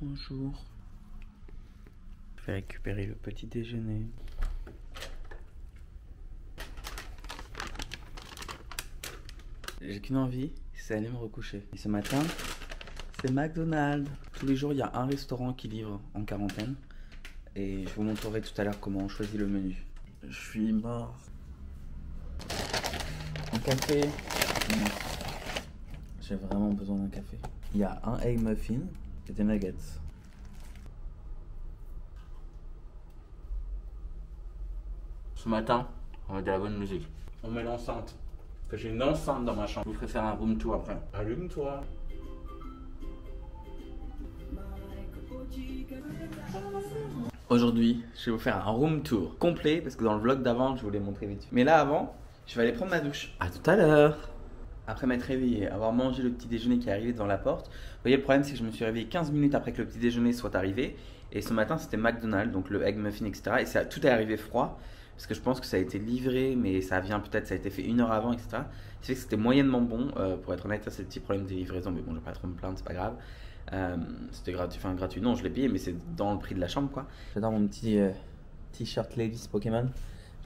Bonjour. Je vais récupérer le petit déjeuner. J'ai qu'une envie, c'est aller me recoucher. Et ce matin, c'est McDonald's. Tous les jours, il y a un restaurant qui livre en quarantaine. Et je vous montrerai tout à l'heure comment on choisit le menu. Je suis mort. Un café. J'ai vraiment besoin d'un café. Il y a un egg muffin et des nuggets. Ce matin, on va de la bonne musique. On met l'enceinte. J'ai une enceinte dans ma chambre. Je vous ferai faire un room tour après. Allume-toi. Aujourd'hui, je vais vous faire un room tour complet parce que dans le vlog d'avant, je vous l'ai montré vite. Mais là, avant, je vais aller prendre ma douche. À tout à l'heure. Après m'être réveillé, avoir mangé le petit déjeuner qui est arrivé devant la porte. Vous voyez, le problème, c'est que je me suis réveillé 15 minutes après que le petit déjeuner soit arrivé. Et ce matin, c'était McDonald's, donc le egg muffin, etc. Et ça, tout est arrivé froid. Parce que je pense que ça a été livré, mais ça vient peut-être, ça a été fait 1 heure avant, etc. Ça fait que c'était moyennement bon, pour être honnête, c'est le petit problème des livraisons, mais bon, je vais pas trop me plaindre, c'est pas grave. C'était gratuit, enfin gratuit, non, je l'ai payé, mais c'est dans le prix de la chambre, quoi. J'adore mon petit t-shirt Levi's Pokémon.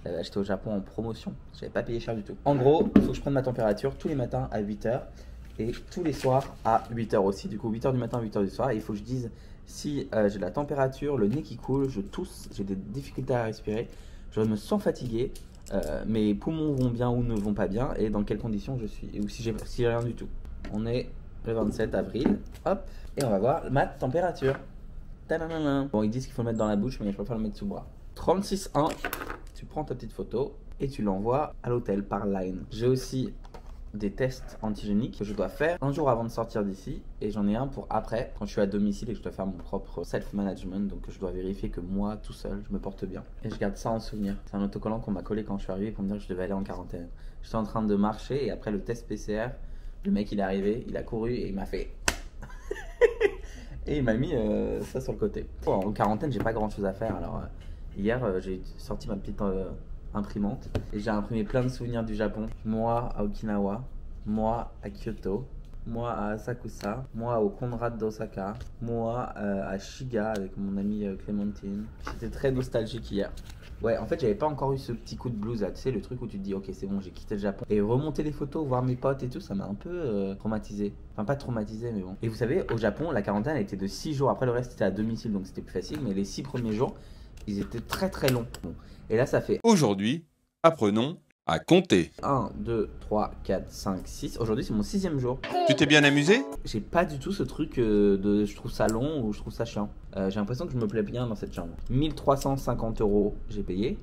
Je l'avais acheté au Japon en promotion, j'avais pas payé cher du tout. En gros, il faut que je prenne ma température tous les matins à 8h et tous les soirs à 8h aussi. Du coup, 8h du matin, 8h du soir. Et il faut que je dise si j'ai la température, le nez qui coule, je tousse, j'ai des difficultés à respirer. Je me sens fatigué, mes poumons vont bien ou ne vont pas bien, et dans quelles conditions je suis, ou si j'ai rien du tout. On est le 27 avril, hop, et on va voir ma température. Tadadadam. Bon, ils disent qu'il faut le mettre dans la bouche, mais je préfère le mettre sous le bras. 36,1, tu prends ta petite photo et tu l'envoies à l'hôtel par Line. J'ai aussi des tests antigéniques que je dois faire un jour avant de sortir d'ici, et j'en ai un pour après quand je suis à domicile et que je dois faire mon propre self-management, donc je dois vérifier que moi tout seul je me porte bien et je garde ça en souvenir. C'est un autocollant qu'on m'a collé quand je suis arrivé pour me dire que je devais aller en quarantaine. J'étais en train de marcher et après le test PCR, le mec il est arrivé, il a couru et il m'a fait et il m'a mis ça sur le côté. Bon, en quarantaine j'ai pas grand chose à faire, alors hier j'ai sorti ma petite imprimante et j'ai imprimé plein de souvenirs du Japon. Moi à Okinawa, moi à Kyoto, moi à Asakusa, moi au Conrad d'Osaka, moi à Shiga avec mon amie Clémentine. J'étais très nostalgique hier. Ouais, en fait, j'avais pas encore eu ce petit coup de blues là, tu sais, le truc où tu te dis, ok, c'est bon, j'ai quitté le Japon. Et remonter les photos, voir mes potes et tout, ça m'a un peu traumatisé. Enfin, pas traumatisé, mais bon. Et vous savez, au Japon, la quarantaine elle était de 6 jours. Après, le reste était à domicile, donc c'était plus facile. Mais les 6 premiers jours, ils étaient très très longs. Bon. Et là, ça fait. Aujourd'hui, apprenons à compter. 1, 2, 3, 4, 5, 6. Aujourd'hui, c'est mon 6e jour. Tu t'es bien amusé? J'ai pas du tout ce truc de je trouve ça long ou je trouve ça chiant. J'ai l'impression que je me plais bien dans cette chambre. 1350 € j'ai payé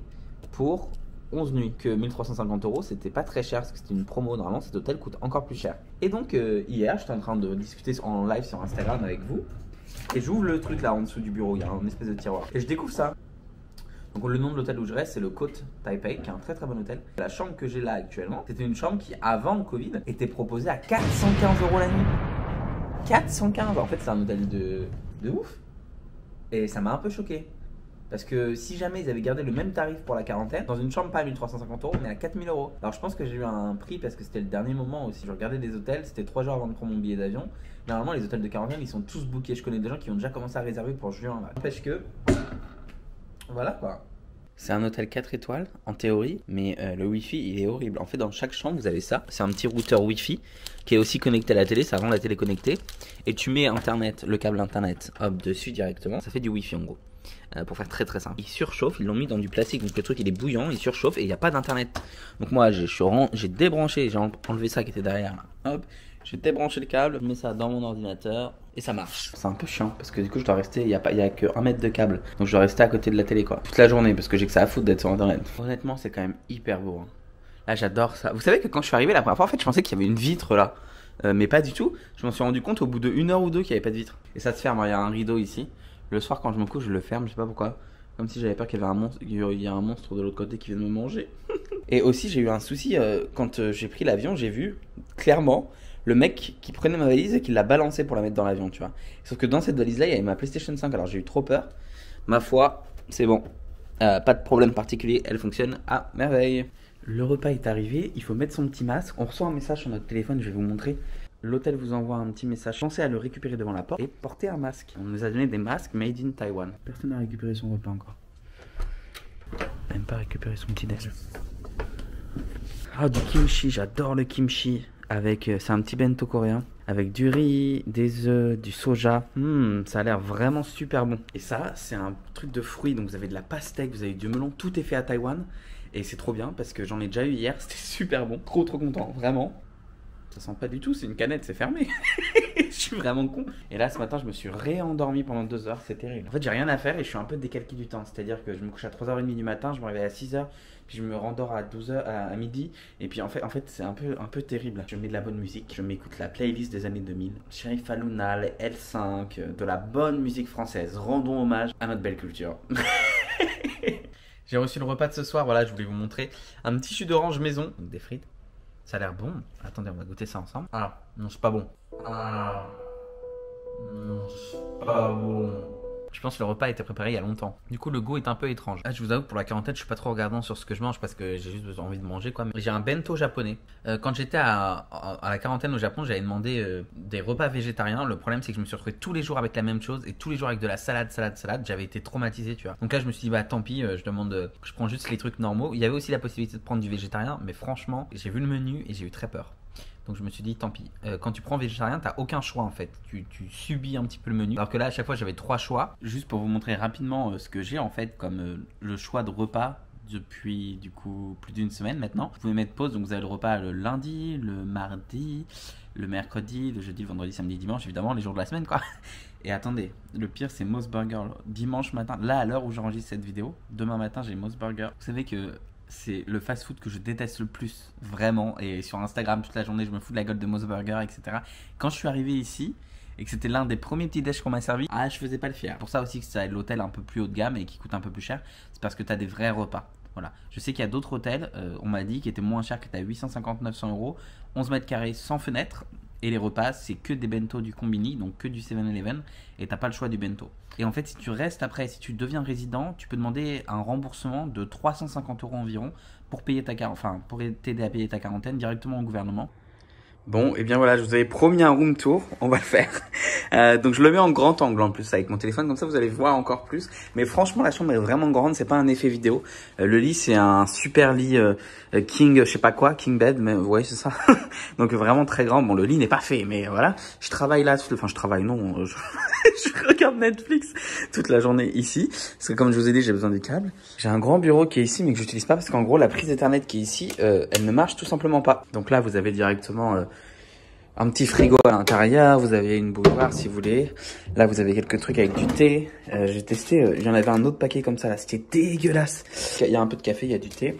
pour 11 nuits. Que 1350 € c'était pas très cher parce que c'était une promo. Normalement, cet hôtel coûte encore plus cher. Et donc, hier, j'étais en train de discuter en live sur Instagram avec vous. Et j'ouvre le truc là en dessous du bureau. Il y a un espèce de tiroir. Et je découvre ça. Donc le nom de l'hôtel où je reste, c'est le Côte Taipei, qui est un très très bon hôtel. La chambre que j'ai là actuellement, c'était une chambre qui, avant le Covid, était proposée à 415 € la nuit. 415 €. En fait, c'est un hôtel de ouf. Et ça m'a un peu choqué. Parce que si jamais ils avaient gardé le même tarif pour la quarantaine, dans une chambre pas à 1350 €, on est à 4000 €. Alors je pense que j'ai eu un prix parce que c'était le dernier moment aussi. Je regardais des hôtels, c'était 3 jours avant de prendre mon billet d'avion. Normalement, les hôtels de quarantaine, ils sont tous bookés. Je connais des gens qui ont déjà commencé à réserver pour juin. N'empêche que. Voilà quoi. C'est un hôtel 4 étoiles en théorie, mais le wifi il est horrible. En fait, dans chaque chambre vous avez ça. C'est un petit routeur wifi qui est aussi connecté à la télé, ça rend la télé connectée. Et tu mets internet, le câble internet, hop, dessus directement. Ça fait du wifi en gros. Pour faire très très simple. Il surchauffe, ils l'ont mis dans du plastique, donc le truc il est bouillant, il surchauffe et il n'y a pas d'internet. Donc moi j'ai débranché, j'ai enlevé ça qui était derrière là. Hop. J'ai débranché le câble, je mets ça dans mon ordinateur et ça marche. C'est un peu chiant parce que du coup je dois rester, il y a que 1 mètre de câble. Donc je dois rester à côté de la télé quoi. Toute la journée parce que j'ai que ça à foutre d'être sur internet. Honnêtement c'est quand même hyper beau. Hein. Là j'adore ça. Vous savez que quand je suis arrivé la première fois en fait je pensais qu'il y avait une vitre là. Mais pas du tout. Je m'en suis rendu compte au bout de 1 heure ou 2 qu'il n'y avait pas de vitre. Et ça se ferme, il y a un rideau ici. Le soir quand je me couche je le ferme, je sais pas pourquoi. Comme si j'avais peur qu'il y avait un monstre, il y a un monstre de l'autre côté qui vient de me manger. Et aussi j'ai eu un souci quand j'ai pris l'avion, j'ai vu clairement le mec qui prenait ma valise et qui l'a balancée pour la mettre dans l'avion, tu vois. Sauf que dans cette valise-là, il y avait ma PlayStation 5, alors j'ai eu trop peur. Ma foi, c'est bon. Pas de problème particulier, elle fonctionne à merveille. Le repas est arrivé, il faut mettre son petit masque. On reçoit un message sur notre téléphone, je vais vous montrer. l'hôtel vous envoie un petit message. Pensez à le récupérer devant la porte et portez un masque. On nous a donné des masques made in Taiwan. Personne n'a récupéré son repas encore. Même pas récupéré son petit déj. Ah, du kimchi, j'adore le kimchi. Avec, c'est un petit bento coréen. Avec du riz, des œufs, du soja. Ça a l'air vraiment super bon. Et ça, c'est un truc de fruits. Donc vous avez de la pastèque, vous avez du melon. Tout est fait à Taïwan. Et c'est trop bien parce que j'en ai déjà eu hier. C'était super bon. Trop content, vraiment. Ça sent pas du tout, c'est une canette, c'est fermé. Je suis vraiment con. Et là, ce matin, je me suis réendormi pendant 2 heures, c'est terrible. En fait, j'ai rien à faire et je suis un peu décalqué du temps. C'est-à-dire que je me couche à 3h30 du matin, je me réveille à 6h, puis je me rendors à 12h, à midi. Et puis en fait c'est un peu terrible. Je mets de la bonne musique, je m'écoute la playlist des années 2000. Sheriff Aluna, les L5, de la bonne musique française. Rendons hommage à notre belle culture. J'ai reçu le repas de ce soir, voilà, je voulais vous montrer un petit jus d'orange maison, donc des frites. Ça a l'air bon. Attendez, on va goûter ça ensemble. Ah, non, c'est pas bon. Ah, non, c'est pas bon. Je pense que le repas a été préparé il y a longtemps. Du coup, le goût est un peu étrange. Ah, je vous avoue que pour la quarantaine, je suis pas trop regardant sur ce que je mange parce que j'ai juste envie de manger, quoi. J'ai un bento japonais. Quand j'étais à la quarantaine au Japon, j'avais demandé des repas végétariens. Le problème, c'est que je me suis retrouvé tous les jours avec la même chose et tous les jours avec de la salade. J'avais été traumatisé, tu vois. Donc là, je me suis dit, bah tant pis, je prends juste les trucs normaux. Il y avait aussi la possibilité de prendre du végétarien, mais franchement, j'ai vu le menu et j'ai eu très peur. Donc je me suis dit tant pis, quand tu prends végétarien t'as aucun choix en fait, tu subis un petit peu le menu. Alors que là à chaque fois j'avais 3 choix. Juste pour vous montrer rapidement ce que j'ai en fait comme le choix de repas depuis du coup plus d'1 semaine maintenant. Vous pouvez mettre pause, donc vous avez le repas le lundi, le mardi, le mercredi, le jeudi, le vendredi, samedi, dimanche, évidemment les jours de la semaine quoi. Et attendez, le pire c'est Moss Burger dimanche matin, là à l'heure où j'enregistre cette vidéo, demain matin j'ai Moss Burger. Vous savez que c'est le fast-food que je déteste le plus, vraiment. Et sur Instagram, toute la journée, je me fous de la gueule de Moss Burger, etc. Quand je suis arrivé ici, et que c'était l'un des premiers petits déj qu'on m'a servi, ah, je faisais pas le fier. Pour ça aussi que ça a l'hôtel un peu plus haut de gamme et qui coûte un peu plus cher, c'est parce que tu as des vrais repas. Voilà. Je sais qu'il y a d'autres hôtels, on m'a dit, qui étaient moins chers, qui étaient à 850-900 €, 11 mètres carrés sans fenêtre. Et les repas, c'est que des bento du Combini, donc que du 7-Eleven, et t'as pas le choix du bento. Et en fait, si tu restes après, si tu deviens résident, tu peux demander un remboursement de 350 € environ pour pour t'aider à payer ta quarantaine directement au gouvernement. Bon, et bien voilà, je vous avais promis un room tour, on va le faire. Donc je le mets en grand angle en plus avec mon téléphone, comme ça vous allez voir encore plus. Mais franchement, la chambre est vraiment grande, c'est pas un effet vidéo. Le lit, c'est un super lit king, je sais pas quoi, king bed, mais ouais, c'est ça. Donc vraiment très grand. Bon, le lit n'est pas fait, mais voilà. Je travaille là, enfin je travaille, non, je regarde Netflix toute la journée ici. Parce que comme je vous ai dit, j'ai besoin du câble. J'ai un grand bureau qui est ici, mais que j'utilise pas parce qu'en gros, la prise Ethernet qui est ici, elle ne marche tout simplement pas. Donc là, vous avez directement un petit frigo à l'intérieur, vous avez une bouilloire si vous voulez. Là, vous avez quelques trucs avec du thé. J'ai testé, il y en avait un autre paquet comme ça là, c'était dégueulasse. Il y a un peu de café, il y a du thé.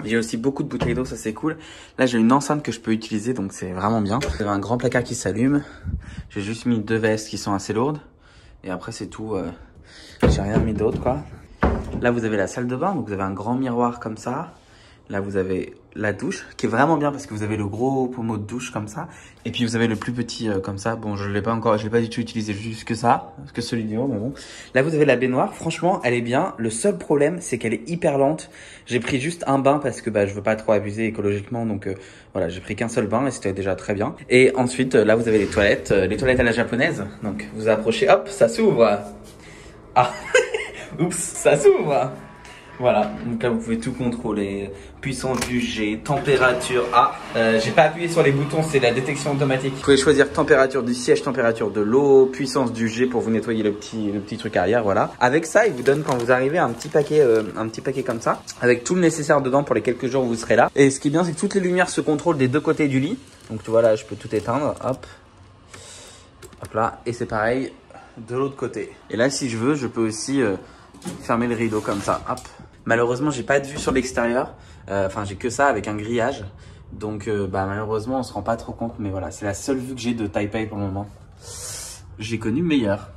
J'ai aussi beaucoup de bouteilles d'eau, ça c'est cool. Là, j'ai une enceinte que je peux utiliser, donc c'est vraiment bien. Vous avez un grand placard qui s'allume. J'ai juste mis 2 vestes qui sont assez lourdes. Et après, c'est tout. J'ai rien mis d'autre, quoi. Là, vous avez la salle de bain, donc vous avez un grand miroir comme ça. Là, vous avez la douche, qui est vraiment bien parce que vous avez le gros pommeau de douche comme ça. Et puis, vous avez le plus petit comme ça. Bon, je l'ai pas du tout utilisé juste que ça, que celui du haut, mais bon. Là, vous avez la baignoire. Franchement, elle est bien. Le seul problème, c'est qu'elle est hyper lente. J'ai pris juste un bain parce que je veux pas trop abuser écologiquement. Donc, voilà, j'ai pris qu'un seul bain et c'était déjà très bien. Et ensuite, là, vous avez les toilettes à la japonaise. Donc, vous approchez, hop, ça s'ouvre. Ah, oups, ça s'ouvre. Voilà, donc là vous pouvez tout contrôler, puissance du jet, température. Ah, j'ai pas appuyé sur les boutons, c'est la détection automatique. Vous pouvez choisir température du siège, température de l'eau, puissance du jet pour vous nettoyer le petit truc arrière, voilà. Avec ça, il vous donne quand vous arrivez un petit paquet comme ça, avec tout le nécessaire dedans pour les quelques jours où vous serez là. Et ce qui est bien, c'est que toutes les lumières se contrôlent des deux côtés du lit. Donc tu vois là, je peux tout éteindre, hop, hop là, et c'est pareil de l'autre côté. Et là, si je veux, je peux aussi fermer le rideau comme ça, hop. Malheureusement, j'ai pas de vue sur l'extérieur. Enfin, j'ai que ça avec un grillage. Donc, malheureusement, on se rend pas trop compte. Mais voilà, c'est la seule vue que j'ai de Taipei pour le moment. J'ai connu meilleur.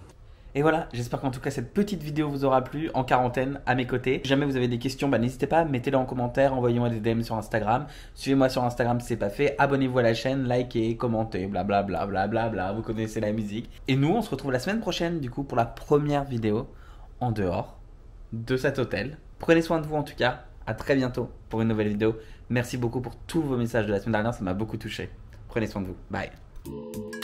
Et voilà, j'espère qu'en tout cas cette petite vidéo vous aura plu en quarantaine à mes côtés. Si jamais vous avez des questions, n'hésitez pas, mettez-les en commentaire, envoyez-moi des DM sur Instagram. Suivez-moi sur Instagram si c'est pas fait, abonnez-vous à la chaîne, likez, commentez, blablabla, blablabla, vous connaissez la musique. Et nous, on se retrouve la semaine prochaine du coup pour la première vidéo en dehors de cet hôtel. Prenez soin de vous en tout cas, à très bientôt pour une nouvelle vidéo. Merci beaucoup pour tous vos messages de la semaine dernière, ça m'a beaucoup touché. Prenez soin de vous, bye. Ciao.